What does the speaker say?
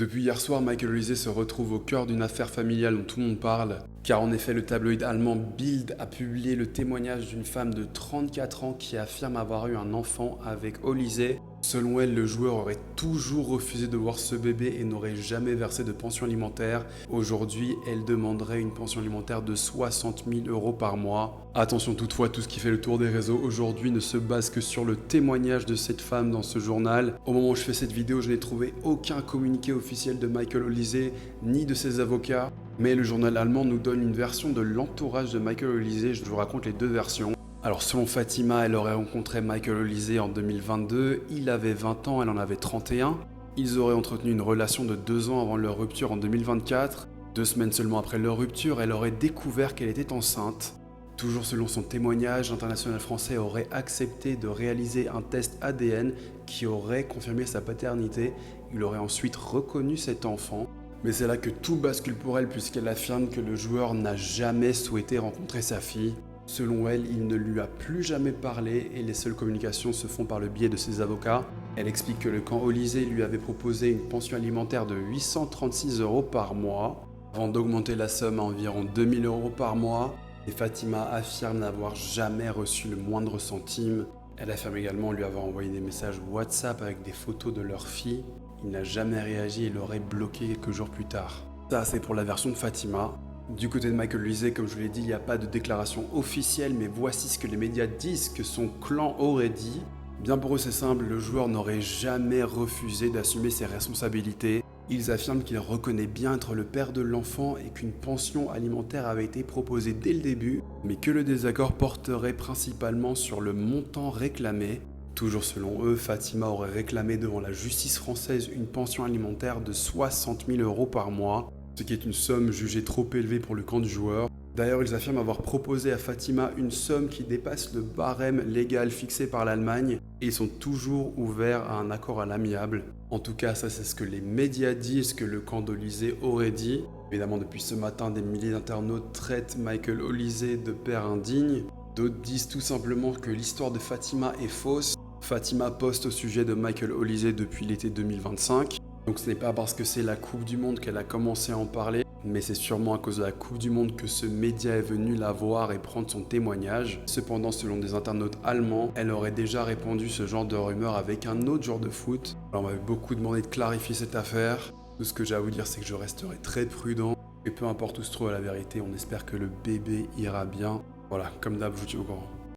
Depuis hier soir, Michael Olise se retrouve au cœur d'une affaire familiale dont tout le monde parle, car en effet le tabloïd allemand Bild a publié le témoignage d'une femme de 34 ans qui affirme avoir eu un enfant avec Olise. Selon elle, le joueur aurait toujours refusé de voir ce bébé et n'aurait jamais versé de pension alimentaire. Aujourd'hui, elle demanderait une pension alimentaire de 60 000 € par mois. Attention toutefois, tout ce qui fait le tour des réseaux aujourd'hui ne se base que sur le témoignage de cette femme dans ce journal. Au moment où je fais cette vidéo, je n'ai trouvé aucun communiqué officiel de Michael Olise ni de ses avocats. Mais le journal allemand nous donne une version de l'entourage de Michael Olise. Je vous raconte les deux versions. Alors selon Fatima, elle aurait rencontré Michael Olise en 2022, il avait 20 ans, elle en avait 31. Ils auraient entretenu une relation de 2 ans avant leur rupture en 2024. 2 semaines seulement après leur rupture, elle aurait découvert qu'elle était enceinte. Toujours selon son témoignage, l'International français aurait accepté de réaliser un test ADN qui aurait confirmé sa paternité. Il aurait ensuite reconnu cet enfant. Mais c'est là que tout bascule pour elle puisqu'elle affirme que le joueur n'a jamais souhaité rencontrer sa fille. Selon elle, il ne lui a plus jamais parlé et les seules communications se font par le biais de ses avocats. Elle explique que le camp Olise lui avait proposé une pension alimentaire de 836 € par mois, avant d'augmenter la somme à environ 2000 € par mois. Et Fatima affirme n'avoir jamais reçu le moindre centime. Elle affirme également lui avoir envoyé des messages WhatsApp avec des photos de leur fille. Il n'a jamais réagi et l'aurait bloqué quelques jours plus tard. Ça, c'est pour la version de Fatima. Du côté de Michael Olise, comme je vous l'ai dit, il n'y a pas de déclaration officielle, mais voici ce que les médias disent que son clan aurait dit. Bien pour eux, c'est simple, le joueur n'aurait jamais refusé d'assumer ses responsabilités. Ils affirment qu'il reconnaît bien être le père de l'enfant et qu'une pension alimentaire avait été proposée dès le début, mais que le désaccord porterait principalement sur le montant réclamé. Toujours selon eux, Fatima aurait réclamé devant la justice française une pension alimentaire de 60 000 € par mois, ce qui est une somme jugée trop élevée pour le camp du joueur. D'ailleurs, ils affirment avoir proposé à Fatima une somme qui dépasse le barème légal fixé par l'Allemagne et ils sont toujours ouverts à un accord à l'amiable. En tout cas, ça c'est ce que les médias disent que le camp d'Olise aurait dit. Évidemment, depuis ce matin, des milliers d'internautes traitent Michael Olise de père indigne. D'autres disent tout simplement que l'histoire de Fatima est fausse. Fatima poste au sujet de Michael Olise depuis l'été 2025. Donc ce n'est pas parce que c'est la Coupe du Monde qu'elle a commencé à en parler, mais c'est sûrement à cause de la Coupe du Monde que ce média est venu la voir et prendre son témoignage. Cependant, selon des internautes allemands, elle aurait déjà répandu ce genre de rumeurs avec un autre joueur de foot. Alors on m'avait beaucoup demandé de clarifier cette affaire. Tout ce que j'ai à vous dire, c'est que je resterai très prudent. Et peu importe où se trouve la vérité, on espère que le bébé ira bien. Voilà, comme d'hab, je vous tiens au courant.